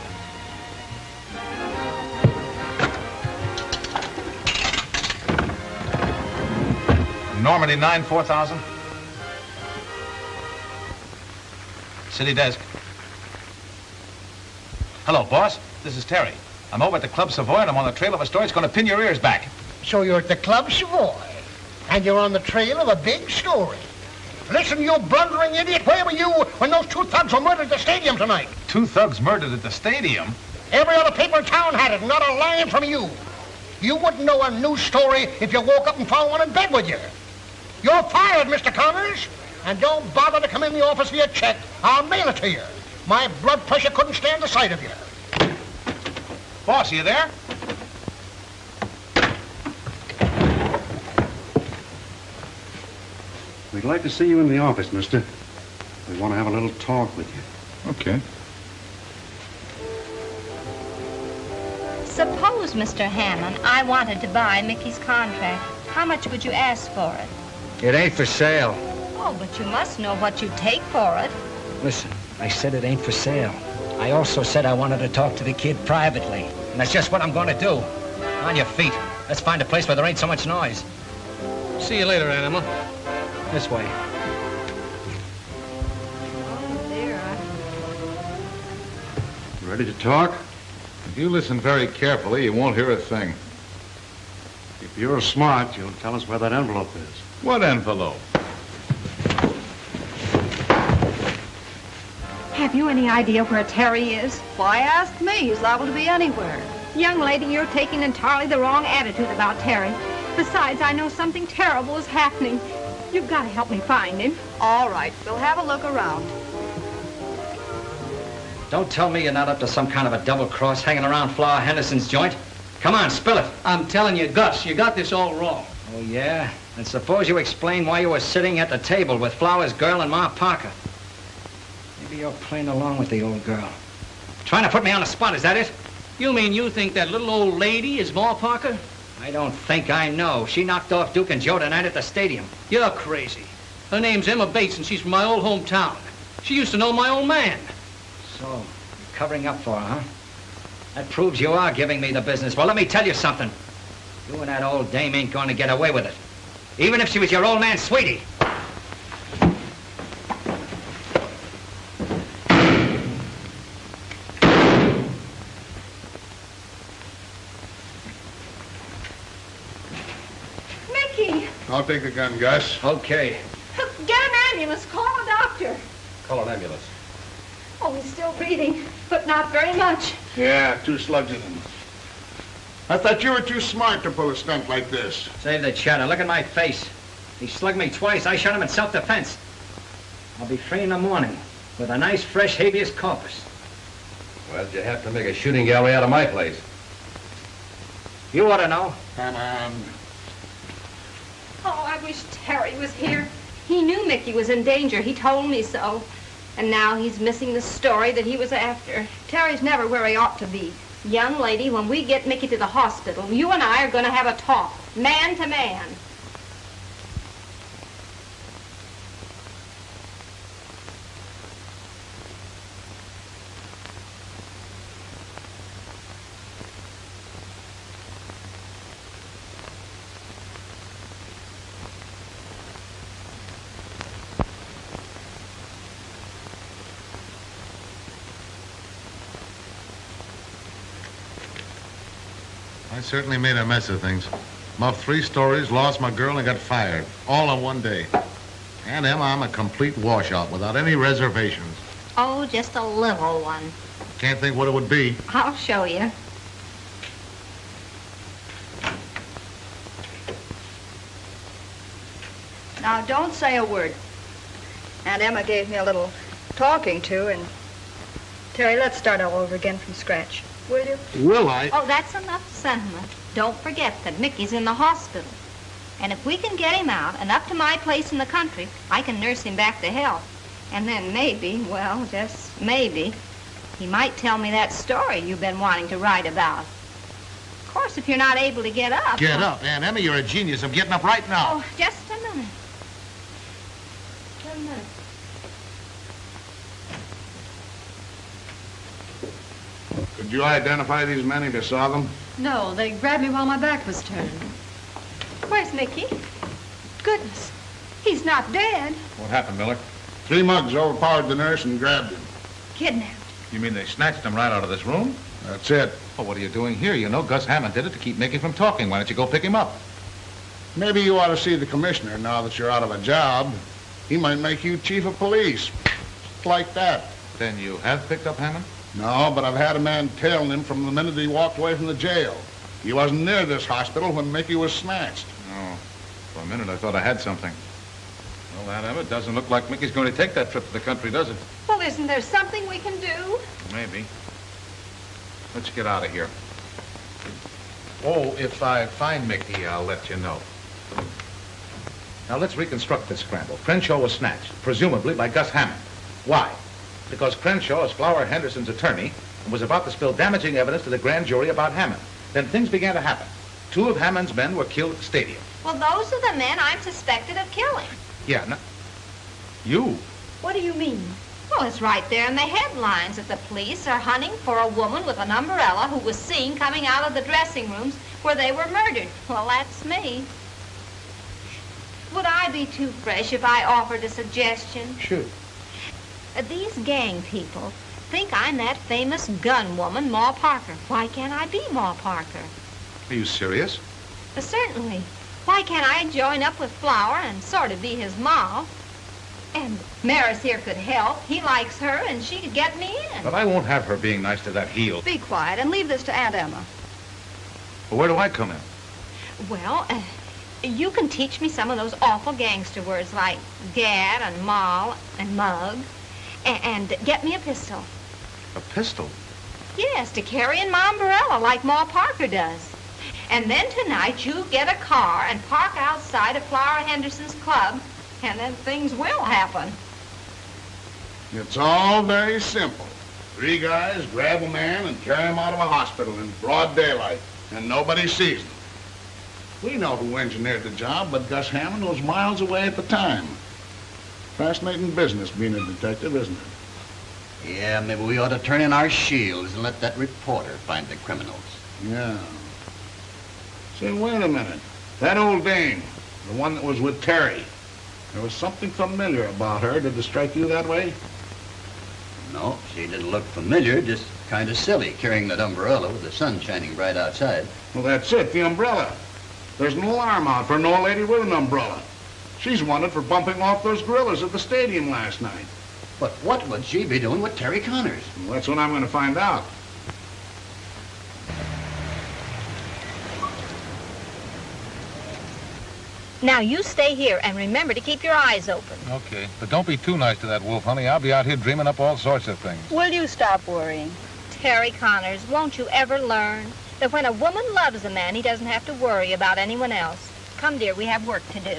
Normandy 9, 4,000. City desk. Hello, boss. This is Terry. I'm over at the Club Savoy, and I'm on the trail of a story that's going to pin your ears back. So you're at the Club Savoy, and you're on the trail of a big story. Listen, you blundering idiot, where were you when those two thugs were murdered at the stadium tonight? Two thugs murdered at the stadium? Every other paper in town had it, not a line from you. You wouldn't know a news story if you woke up and found one in bed with you. You're fired, Mr. Connors. And don't bother to come in the office for your check. I'll mail it to you. My blood pressure couldn't stand the sight of you. Boss, are you there? We'd like to see you in the office, mister. We want to have a little talk with you. Okay. Suppose, Mr. Hammond, I wanted to buy Mickey's contract. How much would you ask for it? It ain't for sale. Oh, but you must know what you'd take for it. Listen, I said it ain't for sale. I also said I wanted to talk to the kid privately. And that's just what I'm going to do. On your feet. Let's find a place where there ain't so much noise. See you later, Animal. This way. Oh, dear. Ready to talk? If you listen very carefully, you won't hear a thing. If you're smart, you'll tell us where that envelope is. What envelope? Have you any idea where Terry is? Why ask me? He's liable to be anywhere. Young lady, you're taking entirely the wrong attitude about Terry. Besides, I know something terrible is happening. You've got to help me find him. All right, we'll have a look around. Don't tell me you're not up to some kind of a double cross hanging around Flower Henderson's joint. Come on, spill it. I'm telling you, Gus, you got this all wrong. Oh, yeah? And suppose you explain why you were sitting at the table with Flower's girl and Ma Parker. Maybe you're playing along with the old girl. Trying to put me on the spot, is that it? You mean you think that little old lady is Ma Parker? I don't think I know. She knocked off Duke and Joe tonight at the stadium. You're crazy. Her name's Emma Bates, and she's from my old hometown. She used to know my old man. So, you're covering up for her, huh? That proves you are giving me the business. Well, let me tell you something. You and that old dame ain't going to get away with it. Even if she was your old man's sweetie. Mickey! I'll take the gun, Gus. Okay. Get an ambulance. Call a doctor. Call an ambulance. Oh, he's still breathing, but not very much. Yeah, 2 slugs in him. I thought you were too smart to pull a stunt like this. Save the chatter. Look at my face. He slugged me twice. I shot him in self-defense. I'll be free in the morning with a nice, fresh habeas corpus. Why'd you have to make a shooting gallery out of my place? You ought to know. Come on. Oh, I wish Terry was here. He knew Mickey was in danger. He told me so. And now he's missing the story that he was after. Terry's never where he ought to be. Young lady, when we get Mickey to the hospital, you and I are going to have a talk, man to man. I certainly made a mess of things. Muffed 3 stories, lost my girl, and got fired. All in one day. And Emma, I'm a complete washout without any reservations. Oh, just a little one. Can't think what it would be. I'll show you. Now, don't say a word. Aunt Emma gave me a little talking to, and Terry, let's start all over again from scratch. Will you? Will I? Oh, that's enough sentiment. Don't forget that Mickey's in the hospital. And if we can get him out and up to my place in the country, I can nurse him back to health. And then maybe, well, just maybe, he might tell me that story you've been wanting to write about. Of course, if you're not able to get up... Get up, Aunt Emma, you're a genius. I'm getting up right now. Oh, just a minute. Just a minute. Could you identify these men if you saw them? No, they grabbed me while my back was turned. Where's Mickey? Goodness, he's not dead. What happened, Miller? 3 mugs overpowered the nurse and grabbed him. Kidnapped. You mean they snatched him right out of this room? That's it. Well, what are you doing here? You know Gus Hammond did it to keep Mickey from talking. Why don't you go pick him up? Maybe you ought to see the commissioner now that you're out of a job. He might make you chief of police. Just like that. Then you have picked up Hammond? No, but I've had a man tailing him from the minute he walked away from the jail. He wasn't near this hospital when Mickey was snatched. Oh, for a minute I thought I had something. Well, that Emma, it doesn't look like Mickey's going to take that trip to the country, does it? Well, isn't there something we can do? Maybe. Let's get out of here. Oh, if I find Mickey, I'll let you know. Now, let's reconstruct this scramble. Crenshaw was snatched, presumably by Gus Hammond. Why? Because Crenshaw is Flower Henderson's attorney and was about to spill damaging evidence to the grand jury about Hammond. Then things began to happen. 2 of Hammond's men were killed at the stadium. Well, those are the men I'm suspected of killing. Yeah, no, you? What do you mean? Well, it's right there in the headlines that the police are hunting for a woman with an umbrella who was seen coming out of the dressing rooms where they were murdered. Well, that's me. Would I be too fresh if I offered a suggestion? Shoot. These gang people think I'm that famous gun woman, Ma Parker. Why can't I be Ma Parker? Are you serious? Certainly. Why can't I join up with Flower and sort of be his ma? And Maris here could help. He likes her, and she could get me in. But I won't have her being nice to that heel. Be quiet and leave this to Aunt Emma. Well, where do I come in? Well, you can teach me some of those awful gangster words like gad and moll and mug. And get me a pistol. A pistol? Yes, to carry in my umbrella like Ma Parker does. And then tonight you get a car and park outside of Flower Henderson's club, and then things will happen. It's all very simple. 3 guys grab a man and carry him out of a hospital in broad daylight, and nobody sees them. We know who engineered the job, but Gus Hammond was miles away at the time. Fascinating business being a detective, isn't it? Yeah, maybe we ought to turn in our shields and let that reporter find the criminals. Yeah. Say, wait a minute. That old dame, the one that was with Terry, there was something familiar about her. Did it strike you that way? No, she didn't look familiar, just kind of silly, carrying that umbrella with the sun shining bright outside. Well, that's it, the umbrella. There's an alarm out for an old lady with an umbrella. She's wanted for bumping off those gorillas at the stadium last night. But what would she be doing with Terry Connors? Well, that's what I'm going to find out. Now you stay here and remember to keep your eyes open. Okay, but don't be too nice to that wolf, honey. I'll be out here dreaming up all sorts of things. Will you stop worrying? Terry Connors, won't you ever learn that when a woman loves a man, he doesn't have to worry about anyone else? Come, dear, we have work to do.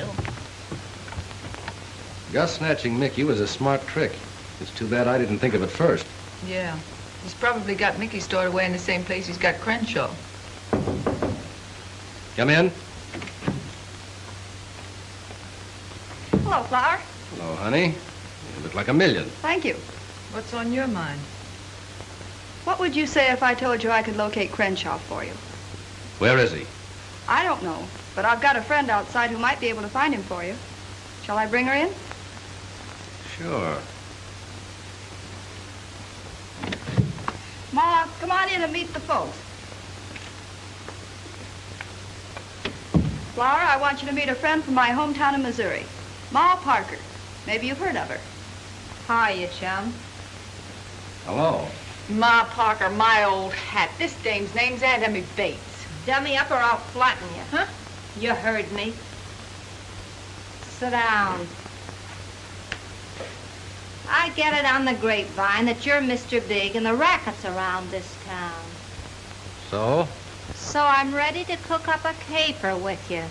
Gus snatching Mickey was a smart trick. It's too bad I didn't think of it first. Yeah. He's probably got Mickey stored away in the same place he's got Crenshaw. Come in. Hello, Flower. Hello, honey. You look like a million. Thank you. What's on your mind? What would you say if I told you I could locate Crenshaw for you? Where is he? I don't know, but I've got a friend outside who might be able to find him for you. Shall I bring her in? Sure. Ma, come on in and meet the folks. Flower, I want you to meet a friend from my hometown in Missouri. Ma Parker. Maybe you've heard of her. Hiya, chum. Hello. Ma Parker, my old hat. This dame's name's Aunt Emmy Bates. Dummy up or I'll flatten you. Huh? You heard me. Sit down. I get it on the grapevine that you're Mr. Big and the racket's around this town. So? So I'm ready to cook up a caper with you.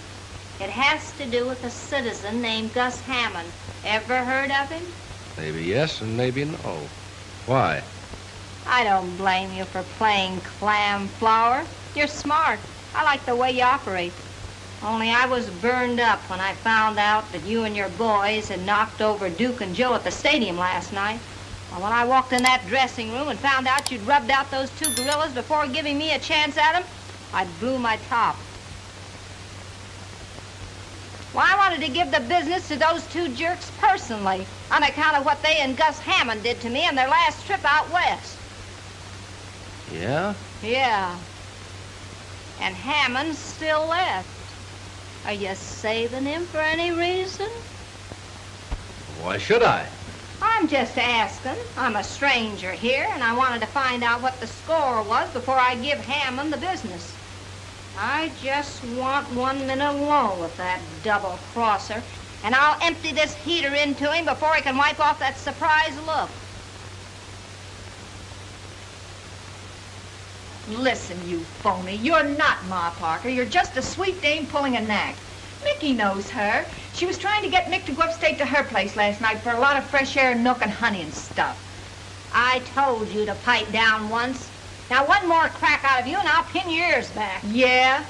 It has to do with a citizen named Gus Hammond. Ever heard of him? Maybe yes and maybe no. Why? I don't blame you for playing clam, Flower. You're smart. I like the way you operate. Only I was burned up when I found out that you and your boys had knocked over Duke and Joe at the stadium last night. Well, when I walked in that dressing room and found out you'd rubbed out those two gorillas before giving me a chance at them, I blew my top. Well, I wanted to give the business to those two jerks personally, on account of what they and Gus Hammond did to me on their last trip out west. Yeah? Yeah. And Hammond's still left. Are you saving him for any reason? Why should I? I'm just asking. I'm a stranger here, and I wanted to find out what the score was before I give Hammond the business. I just want 1 minute alone with that double-crosser, and I'll empty this heater into him before he can wipe off that surprised look. Listen, you phony. You're not Ma Parker. You're just a sweet dame pulling a knack. Mickey knows her. She was trying to get Mick to go upstate to her place last night for a lot of fresh air, nook, and honey and stuff. I told you to pipe down once. Now, one more crack out of you, and I'll pin your ears back. Yeah?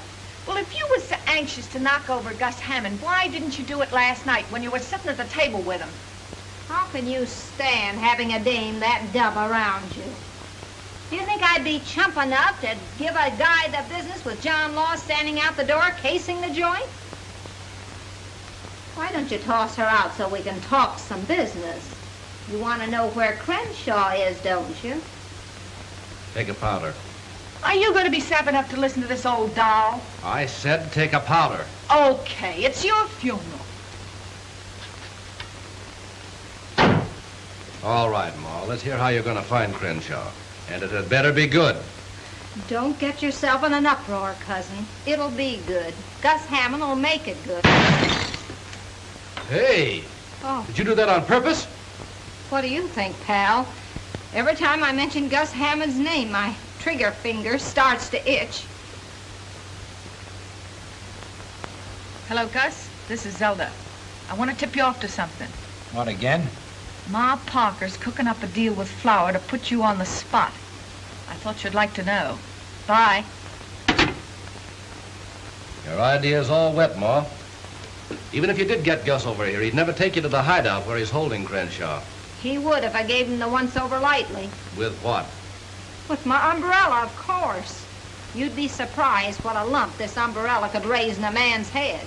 Well, if you were so anxious to knock over Gus Hammond, why didn't you do it last night when you were sitting at the table with him? How can you stand having a dame that dumb around you? Do you think I'd be chump enough to give a guy the business with John Law standing out the door casing the joint? Why don't you toss her out so we can talk some business? You want to know where Crenshaw is, don't you? Take a powder. Are you going to be sap enough to listen to this old doll? I said take a powder. Okay, it's your funeral. All right, Ma. Let's hear how you're going to find Crenshaw. And it had better be good. Don't get yourself in an uproar, cousin. It'll be good. Gus Hammond will make it good. Hey! Oh. Did you do that on purpose? What do you think, pal? Every time I mention Gus Hammond's name, my trigger finger starts to itch. Hello, Gus. This is Zelda. I want to tip you off to something. What, again? Ma Parker's cooking up a deal with Flower to put you on the spot. I thought you'd like to know. Bye. Your idea's all wet, Ma. Even if you did get Gus over here, he'd never take you to the hideout where he's holding Crenshaw. He would if I gave him the once-over lightly. With what? With my umbrella, of course. You'd be surprised what a lump this umbrella could raise in a man's head.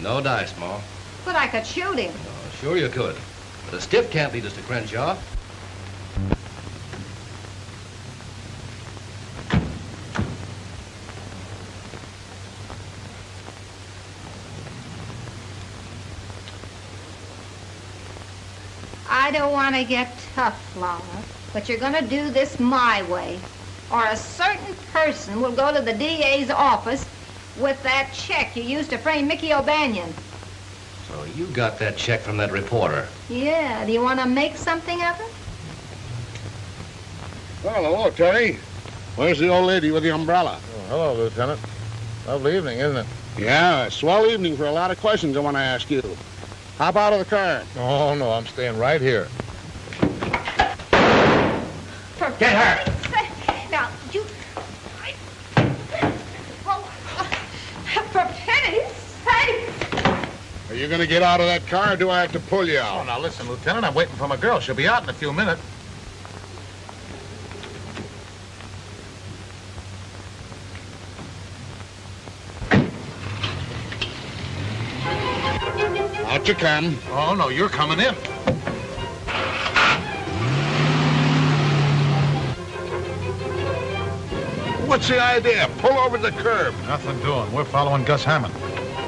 No dice, Ma. But I could shoot him. Oh, sure you could. But a stiff can't lead us to Crenshaw. I don't want to get tough, Flower, but you're going to do this my way, or a certain person will go to the DA's office with that check you used to frame Mickey O'Banion. So you got that check from that reporter. Yeah, do you want to make something of it? Well, hello, Terry. Where's the old lady with the umbrella? Oh, hello, Lieutenant. Lovely evening, isn't it? Yeah, a swell evening for a lot of questions I want to ask you. Hop out of the car. Oh, no, I'm staying right here. Get her! Now, you... For pity's sake! Are you going to get out of that car, or do I have to pull you out? Oh, now listen, Lieutenant, I'm waiting for my girl. She'll be out in a few minutes. Out you come. Oh, no, you're coming in. What's the idea? Pull over the curb. Nothing doing. We're following Gus Hammond.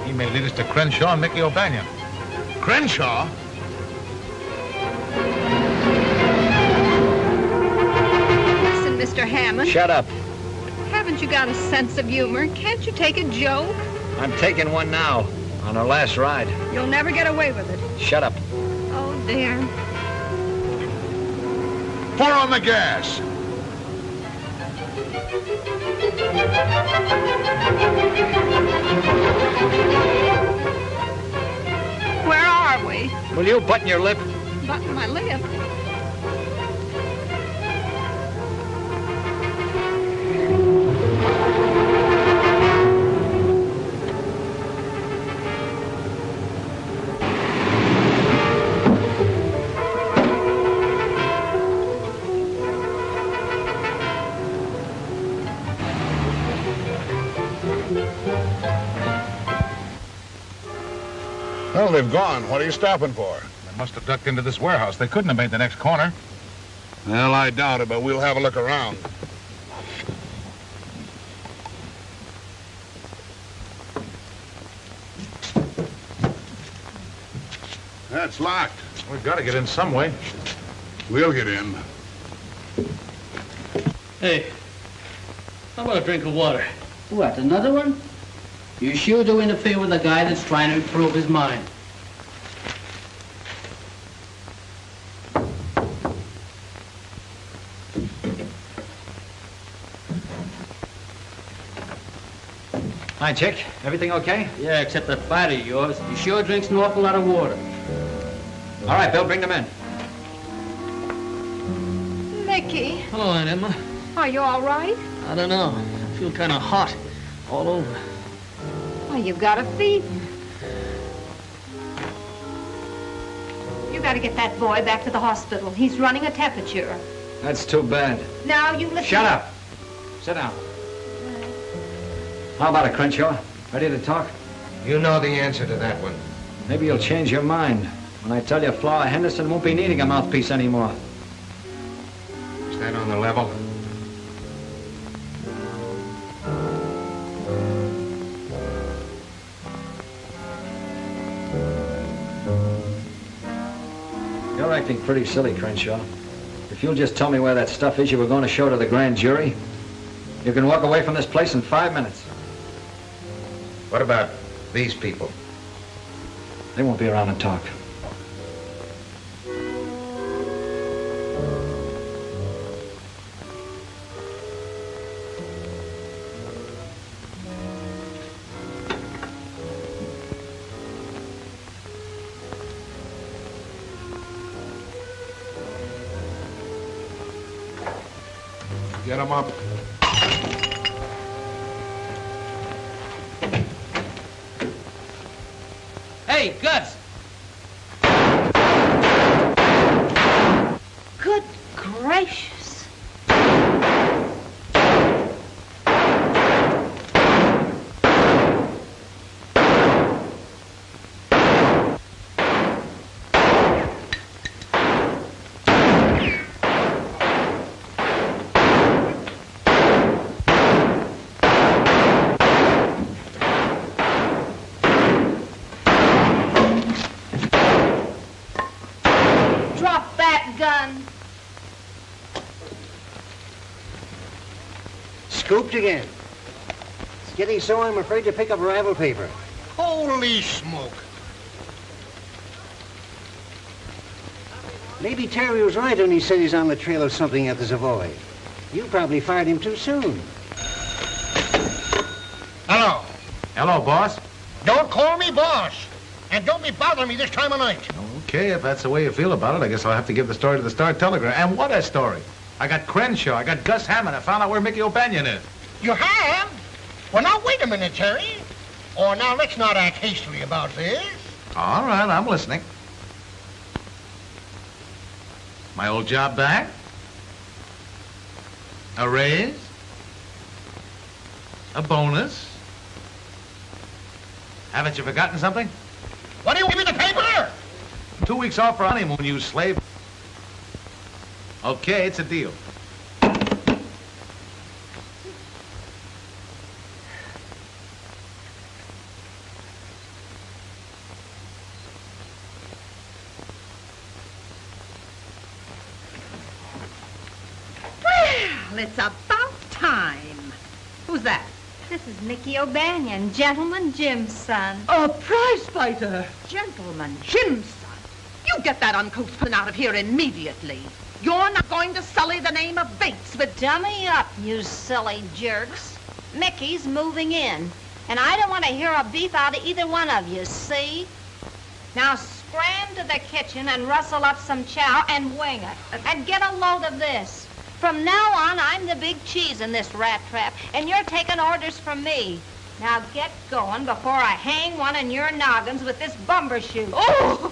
He may lead us to Crenshaw and Mickey O'Banion. Crenshaw? Listen, Mr. Hammond. Shut up. Haven't you got a sense of humor? Can't you take a joke? I'm taking one now. On our last ride. You'll never get away with it. Shut up. Oh, dear. Pour on the gas. Where are we? Will you button your lip? Button my lip. Well, they've gone. What are you stopping for? They must have ducked into this warehouse. They couldn't have made the next corner. Well, I doubt it, but we'll have a look around. That's locked. We've got to get in some way. We'll get in. Hey, how about a drink of water? What, another one? You sure do interfere with a guy that's trying to improve his mind. Hi, Chick. Everything okay? Yeah, except that fighter of yours. He sure drinks an awful lot of water. All right, Bill, bring them in. Mickey, Hello, Aunt Emma. are you all right? I don't know. I feel kind of hot all over. Well, you've got a fever. You got to get that boy back to the hospital. He's running a temperature. That's too bad. Now, you listen. Shut up. Sit down. How about it, Crenshaw? Ready to talk? You know the answer to that one. Maybe you'll change your mind when I tell you Flower Henderson won't be needing a mouthpiece anymore. Is that on the level? You're acting pretty silly, Crenshaw. If you'll just tell me where that stuff is you were going to show to the grand jury, you can walk away from this place in 5 minutes. What about these people? They won't be around to talk. Get them up. Hey, Gus! Good gracious. Drop that gun. Scooped again. It's getting so I'm afraid to pick up rival paper. Holy smoke. Maybe Terry was right when he said he's on the trail of something at the Savoy. You probably fired him too soon. Hello. Hello, boss. Don't call me boss. And don't be bothering me this time of night. Okay, if that's the way you feel about it, I guess I'll have to give the story to the Star-Telegram. And what a story. I got Crenshaw, I got Gus Hammond, I found out where Mickey O'Banion is. You have? Well, now, wait a minute, Terry. Oh, now, let's not act hastily about this. All right, I'm listening. My old job back? A raise? A bonus? Haven't you forgotten something? What do you give me the paper? 2 weeks off for honeymoon, you slave. Okay, it's a deal. Well, it's about time. Who's that? This is Mickey O'Banion, Gentleman Jim's son. A prize fighter. Gentleman Jim's son. You get that uncouth pun out of here immediately. You're not going to sully the name of Bates with... Dummy up, you silly jerks. Mickey's moving in, and I don't want to hear a beef out of either one of you, see? Now scram to the kitchen and rustle up some chow and wing it. And get a load of this. From now on, I'm the big cheese in this rat trap, and you're taking orders from me. Now get going before I hang one of your noggins with this bumbershoot. Oh!